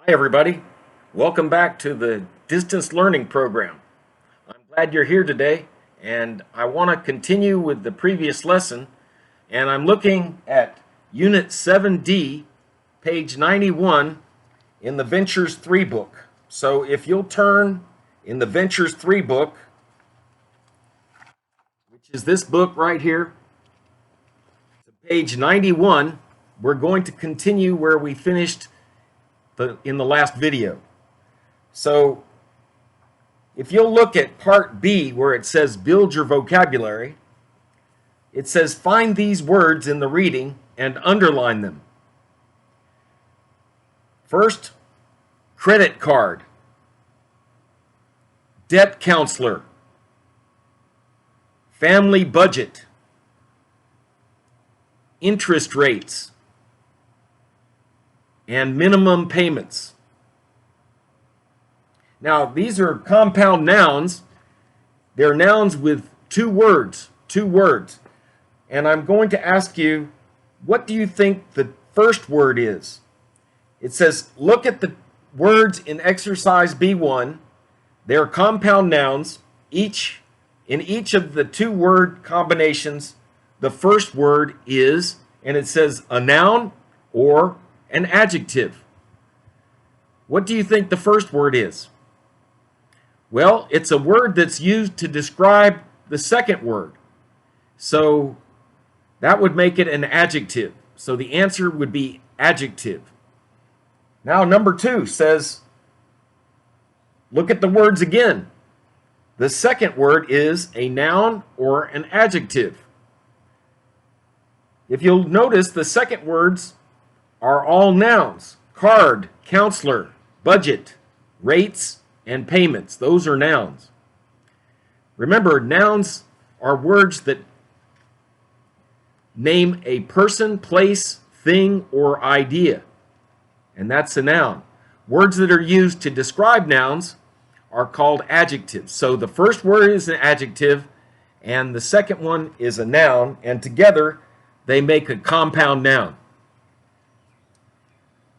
Hi, everybody. Welcome back to the distance learning program. I'm glad you're here today, and I want to continue with the previous lesson. And I'm looking at Unit 7D, page 91 in the Ventures3 book. So if you'll turn in the Ventures3 book, which is this book right here, to page 91, we're going to continue where we finished in the last video. So if you'll look at Part B where it says build your vocabulary, it says find these words in the reading and underline them. First, credit card, debt counselor, family budget, interest rates, and minimum payments. Now, these are compound nouns. They're nouns with two words. And I'm going to ask you, what do you think the first word is? It says, look at the words in exercise B1. They're compound nouns. In each of the two-word combinations, the first word is, and it says a noun or an adjective. What do you think the first word is? Well, it's a word that's used to describe the second word. So that would make it an adjective. So the answer would be adjective. Now, number 2 says, look at the words again. The second word is a noun or an adjective. If you'll notice, the second words are all nouns. Card, counselor, budget, rates, and payments. Those are nouns. Remember, nouns are words that name a person, place, thing, or idea. And that's a noun. Words that are used to describe nouns are called adjectives. So the first word is an adjective, and the second one is a noun, and together they make a compound noun.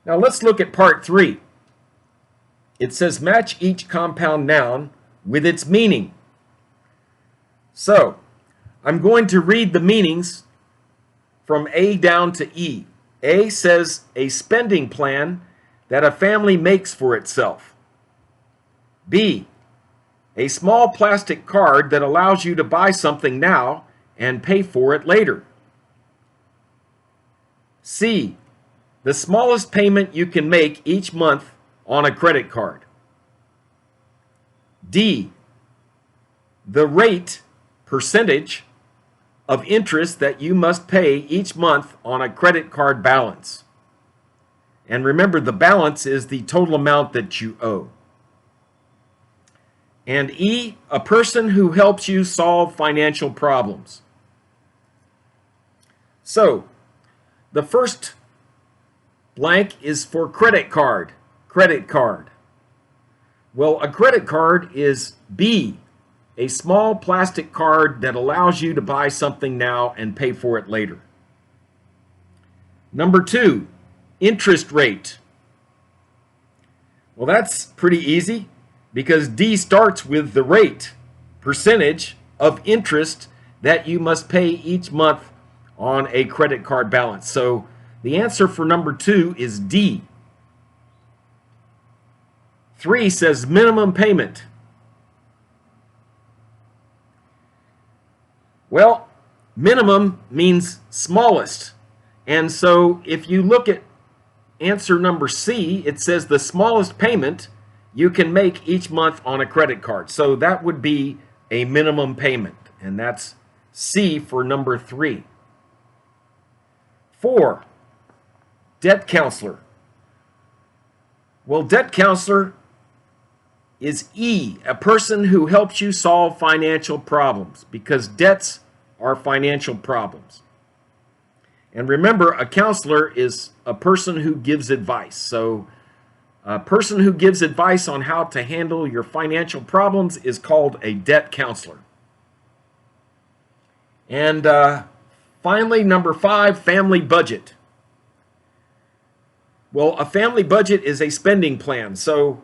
Now let's look at part 3. It says match each compound noun with its meaning. So I'm going to read the meanings from A down to E. A says a spending plan that a family makes for itself. B, a small plastic card that allows you to buy something now and pay for it later. C, the smallest payment you can make each month on a credit card. D, the rate, percentage, of interest that you must pay each month on a credit card balance. And remember, the balance is the total amount that you owe. And E, a person who helps you solve financial problems. So, the first blank is for credit card. Credit card. Well, a credit card is B, a small plastic card that allows you to buy something now and pay for it later. Number 2, interest rate. Well, that's pretty easy because D starts with the rate, percentage of interest that you must pay each month on a credit card balance. So the answer for number 2 is D. 3 says minimum payment. Well, minimum means smallest. And so if you look at answer number C, it says the smallest payment you can make each month on a credit card. So that would be a minimum payment. And that's C for number 3. 4, debt counselor. Well, debt counselor is E, a person who helps you solve financial problems, because debts are financial problems. And remember, a counselor is a person who gives advice. So a person who gives advice on how to handle your financial problems is called a debt counselor. And finally, number 5, family budget. Well, a family budget is a spending plan. So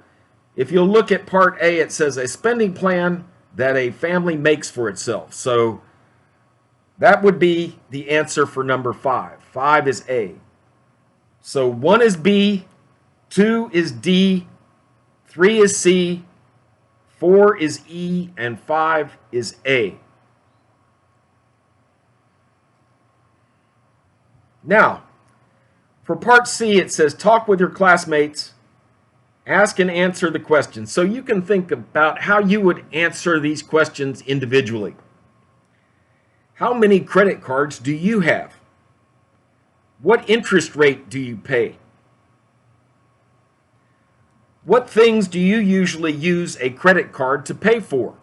if you'll look at Part A, it says a spending plan that a family makes for itself. So that would be the answer for number 5. 5 is A. So 1 is B, 2 is D, 3 is C, 4 is E, and 5 is A. Now, for Part C, it says talk with your classmates, ask and answer the questions. So you can think about how you would answer these questions individually. How many credit cards do you have? What interest rate do you pay? What things do you usually use a credit card to pay for?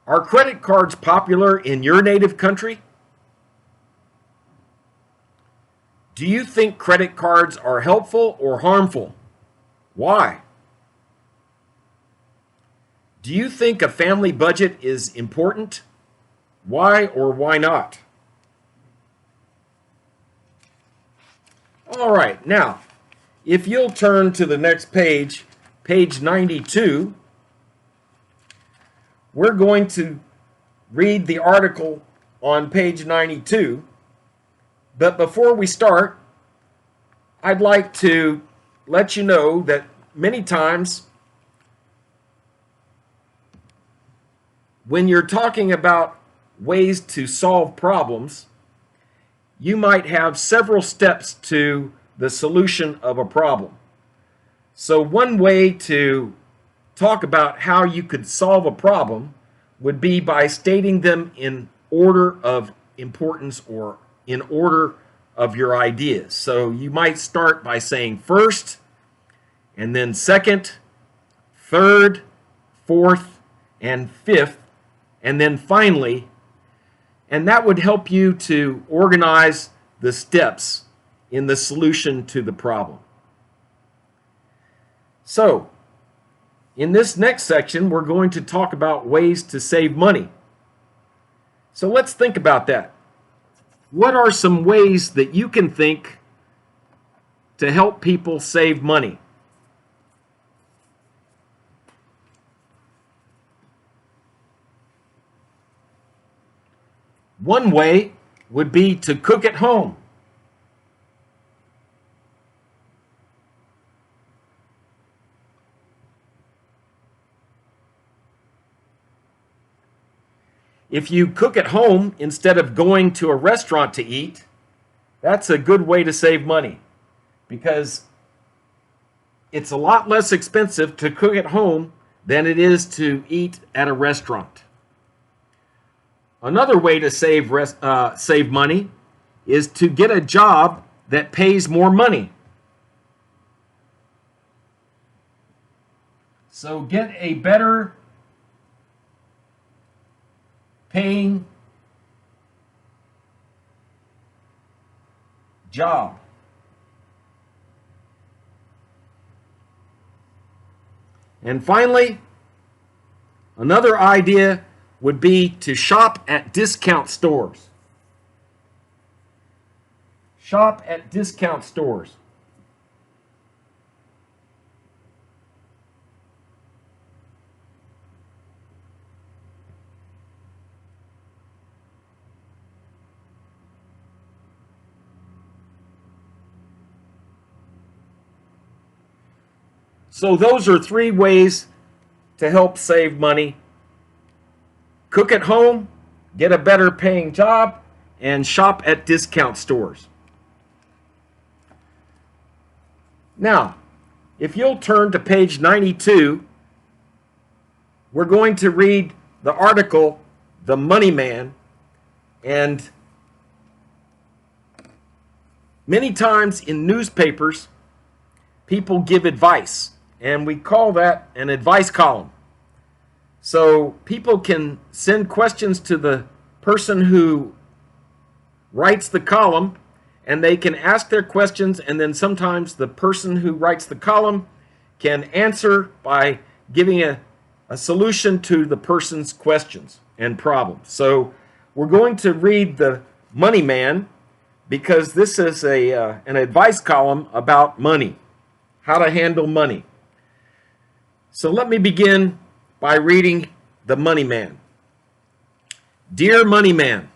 Are credit cards popular in your native country? Do you think credit cards are helpful or harmful? Why? Do you think a family budget is important? Why or why not? All right, now, if you'll turn to the next page, page 92, we're going to read the article on page 92. But before we start, I'd like to let you know that many times when you're talking about ways to solve problems, you might have several steps to the solution of a problem. So one way to talk about how you could solve a problem would be by stating them in order of importance or in order of your ideas. So you might start by saying first, and then second, third, fourth, and fifth, and then finally, and that would help you to organize the steps in the solution to the problem. So, in this next section, we're going to talk about ways to save money. So let's think about that. What are some ways that you can think to help people save money? One way would be to cook at home. If you cook at home instead of going to a restaurant to eat, that's a good way to save money because it's a lot less expensive to cook at home than it is to eat at a restaurant. Another way to save money is to get a job that pays more money. So get a better paying job. And finally, another idea would be to shop at discount stores. Shop at discount stores. So those are 3 ways to help save money. Cook at home, get a better paying job, and shop at discount stores. Now, if you'll turn to page 92, we're going to read the article, The Money Man, and many times in newspapers, people give advice, and we call that an advice column. So people can send questions to the person who writes the column, and they can ask their questions, and then sometimes the person who writes the column can answer by giving a solution to the person's questions and problems. So we're going to read The Money Man because this is an advice column about money, how to handle money. So let me begin by reading the Money Man. Dear Money Man,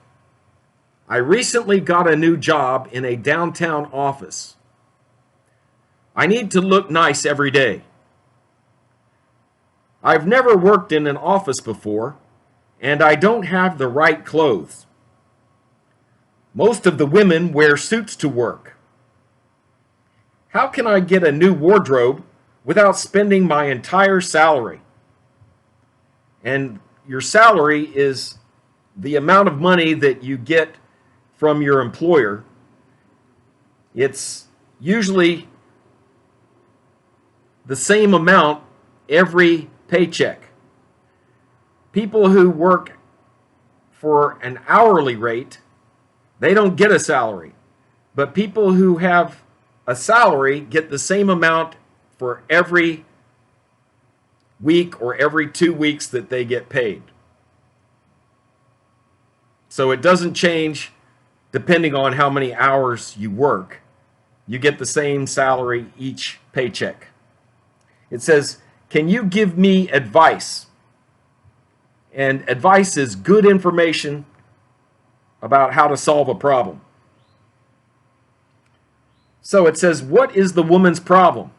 I recently got a new job in a downtown office. I need to look nice every day. I've never worked in an office before, and I don't have the right clothes. Most of the women wear suits to work. How can I get a new wardrobe without spending my entire salary? And your salary is the amount of money that you get from your employer. It's usually the same amount every paycheck. People who work for an hourly rate, they don't get a salary. But people who have a salary get the same amount for every week or every 2 weeks that they get paid. So it doesn't change depending on how many hours you work. You get the same salary each paycheck. It says, can you give me advice? And advice is good information about how to solve a problem. So it says, what is the woman's problem?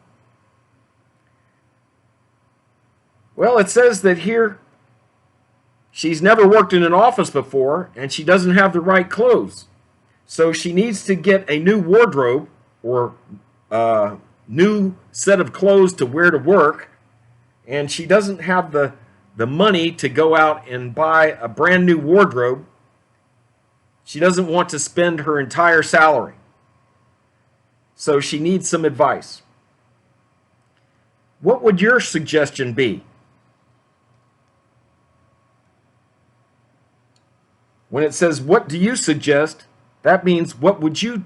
Well, it says that here she's never worked in an office before and she doesn't have the right clothes. So she needs to get a new wardrobe or a new set of clothes to wear to work, and she doesn't have the money to go out and buy a brand new wardrobe. She doesn't want to spend her entire salary. So she needs some advice. What would your suggestion be? When it says, what do you suggest? That means, what would you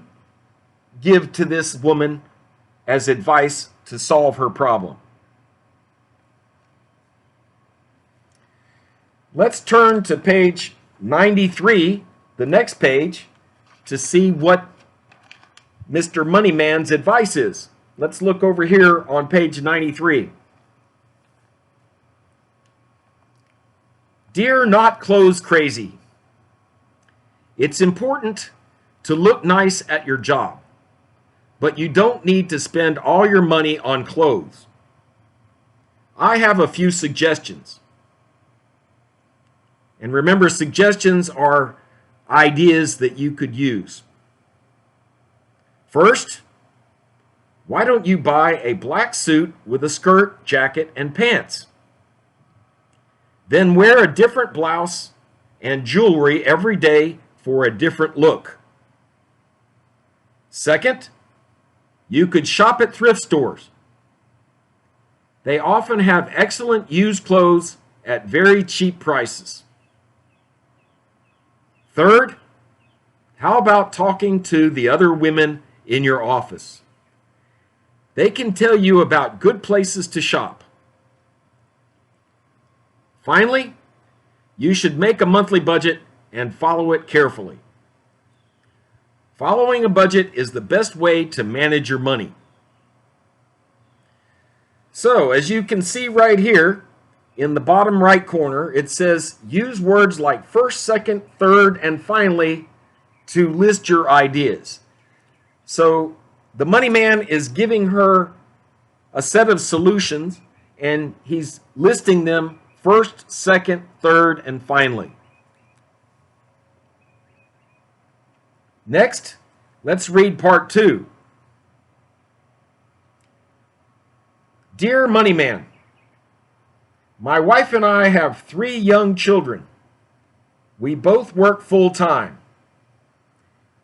give to this woman as advice to solve her problem? Let's turn to page 93, the next page, to see what Mr. Moneyman's advice is. Let's look over here on page 93. Dear Not Clothes Crazy, it's important to look nice at your job, but you don't need to spend all your money on clothes. I have a few suggestions. And remember, suggestions are ideas that you could use. First, why don't you buy a black suit with a skirt, jacket, and pants? Then wear a different blouse and jewelry every day for a different look. Second, you could shop at thrift stores. They often have excellent used clothes at very cheap prices. Third, how about talking to the other women in your office? They can tell you about good places to shop. Finally, you should make a monthly budget and follow it carefully. Following a budget is the best way to manage your money. So, as you can see right here, in the bottom right corner, it says use words like first, second, third, and finally to list your ideas. So the Money Man is giving her a set of solutions, and he's listing them first, second, third, and finally. Next, let's read part 2. Dear Money Man, my wife and I have 3 young children. We both work full-time.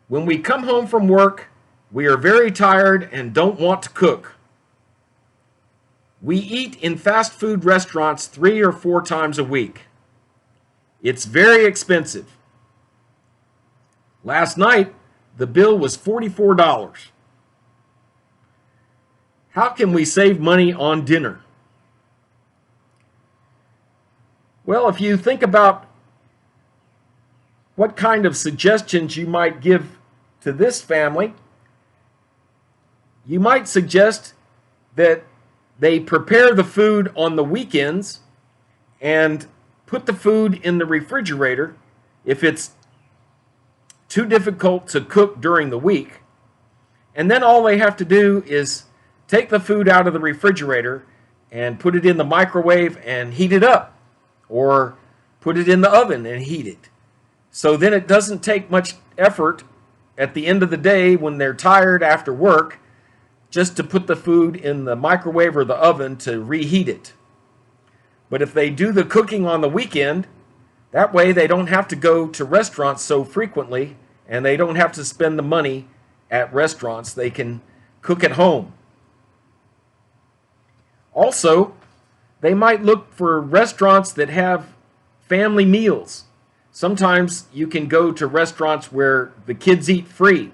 When we come home from work, we are very tired and don't want to cook. We eat in fast food restaurants 3 or 4 times a week. It's very expensive. Last night, the bill was $44. How can we save money on dinner? Well, if you think about what kind of suggestions you might give to this family, you might suggest that they prepare the food on the weekends and put the food in the refrigerator if it's too difficult to cook during the week. And then all they have to do is take the food out of the refrigerator and put it in the microwave and heat it up, or put it in the oven and heat it. So then it doesn't take much effort at the end of the day when they're tired after work just to put the food in the microwave or the oven to reheat it. But if they do the cooking on the weekend, that way they don't have to go to restaurants so frequently, and they don't have to spend the money at restaurants. They can cook at home. Also, they might look for restaurants that have family meals. Sometimes you can go to restaurants where the kids eat free.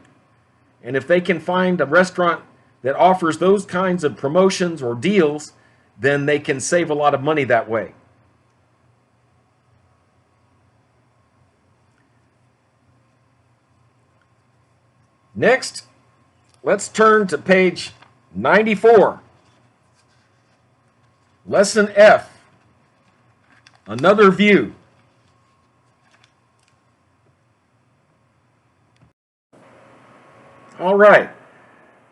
And if they can find a restaurant that offers those kinds of promotions or deals, then they can save a lot of money that way. Next, let's turn to page 94. Lesson F, another view. All right,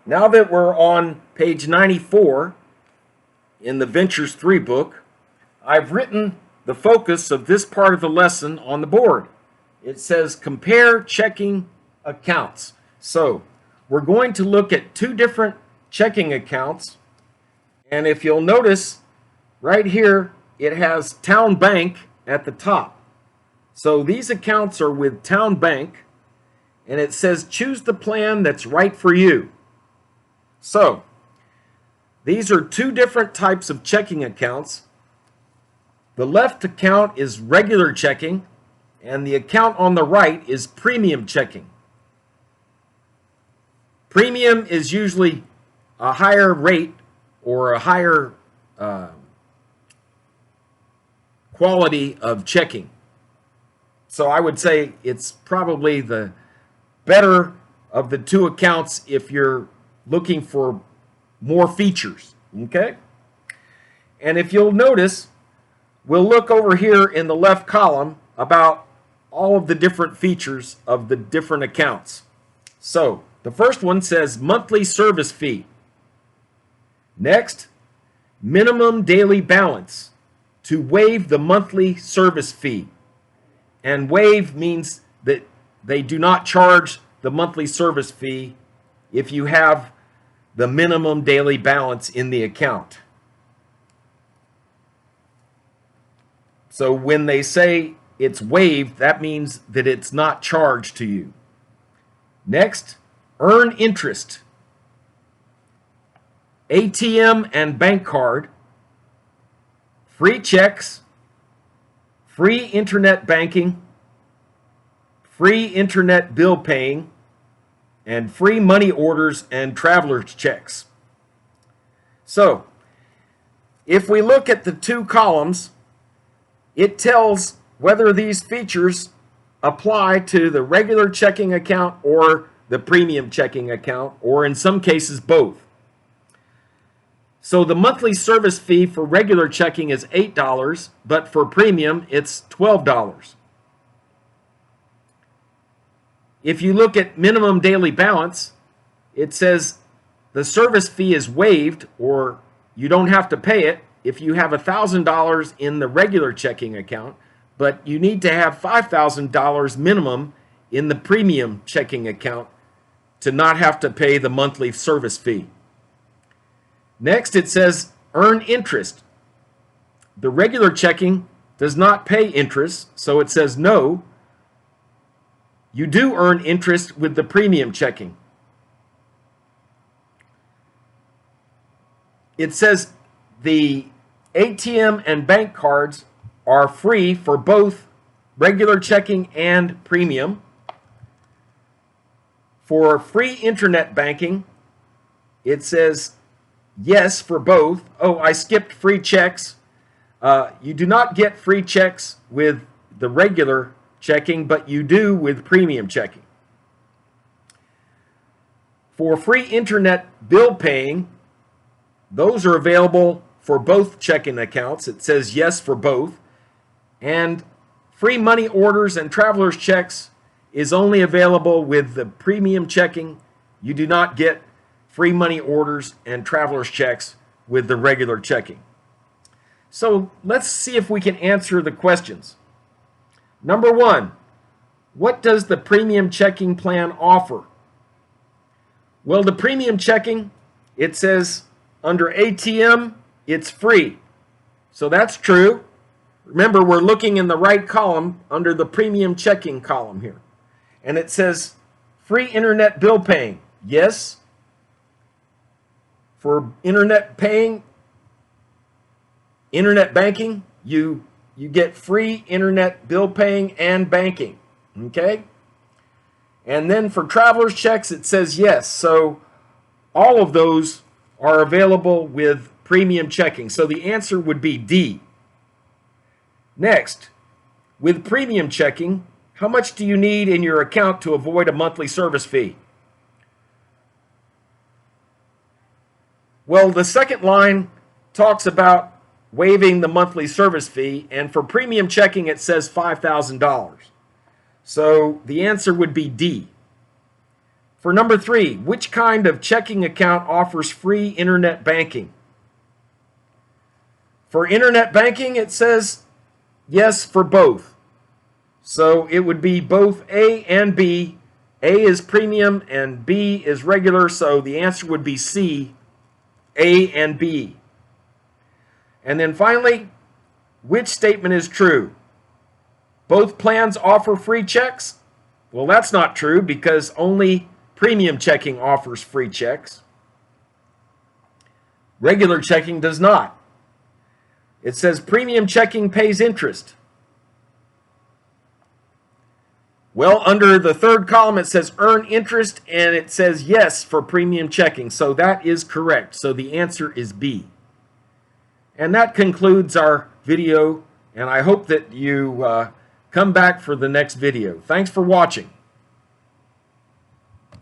now that we're on page 94 in the Ventures3 book, I've written the focus of this part of the lesson on the board. It says compare checking accounts. So we're going to look at two different checking accounts, and if you'll notice right here it has Town Bank at the top. So these accounts are with Town Bank, and it says choose the plan that's right for you. So these are two different types of checking accounts. The left account is regular checking, and the account on the right is premium checking. Premium is usually a higher rate or a higher quality of checking. So I would say it's probably the better of the two accounts if you're looking for more features. Okay? And if you'll notice, we'll look over here in the left column about all of the different features of the different accounts. So the first one says monthly service fee. Next, minimum daily balance, to waive the monthly service fee. And waive means that they do not charge the monthly service fee if you have the minimum daily balance in the account. So when they say it's waived, that means that it's not charged to you. Next, earn interest. ATM and bank card, free checks, free internet banking, free internet bill paying, and free money orders and traveler's checks. So, if we look at the two columns, it tells whether these features apply to the regular checking account or the premium checking account, or in some cases both. So the monthly service fee for regular checking is $8, but for premium it's $12. If you look at minimum daily balance, it says the service fee is waived, or you don't have to pay it if you have $1,000 in the regular checking account, but you need to have $5,000 minimum in the premium checking account to not have to pay the monthly service fee. Next, it says earn interest. The regular checking does not pay interest, so it says no. You do earn interest with the premium checking. It says the ATM and bank cards are free for both regular checking and premium. For free internet banking, it says yes for both. Oh, I skipped free checks. You do not get free checks with the regular checking, but you do with premium checking. For free internet bill paying, those are available for both checking accounts. It says yes for both. And free money orders and traveler's checks is only available with the premium checking. You do not get free money orders and traveler's checks with the regular checking. So let's see if we can answer the questions. Number one, what does the premium checking plan offer? Well, the premium checking, it says under ATM, it's free. So that's true. Remember, we're looking in the right column under the premium checking column here. And it says free internet bill paying. Yes. For internet paying, internet banking, you get free internet bill paying and banking. Okay? And then for traveler's checks, it says yes. So all of those are available with premium checking. So the answer would be D. Next, with premium checking, how much do you need in your account to avoid a monthly service fee? Well, the second line talks about waiving the monthly service fee, and for premium checking, it says $5,000. So the answer would be D. For number 3, which kind of checking account offers free internet banking? For internet banking, it says yes for both. So it would be both A and B. A is premium and B is regular, so the answer would be C, A and B. And then finally, which statement is true? Both plans offer free checks? Well, that's not true because only premium checking offers free checks. Regular checking does not. It says premium checking pays interest. Well, under the third column, it says earn interest, and it says yes for premium checking. So that is correct. So the answer is B. And that concludes our video, and I hope that you come back for the next video. Thanks for watching.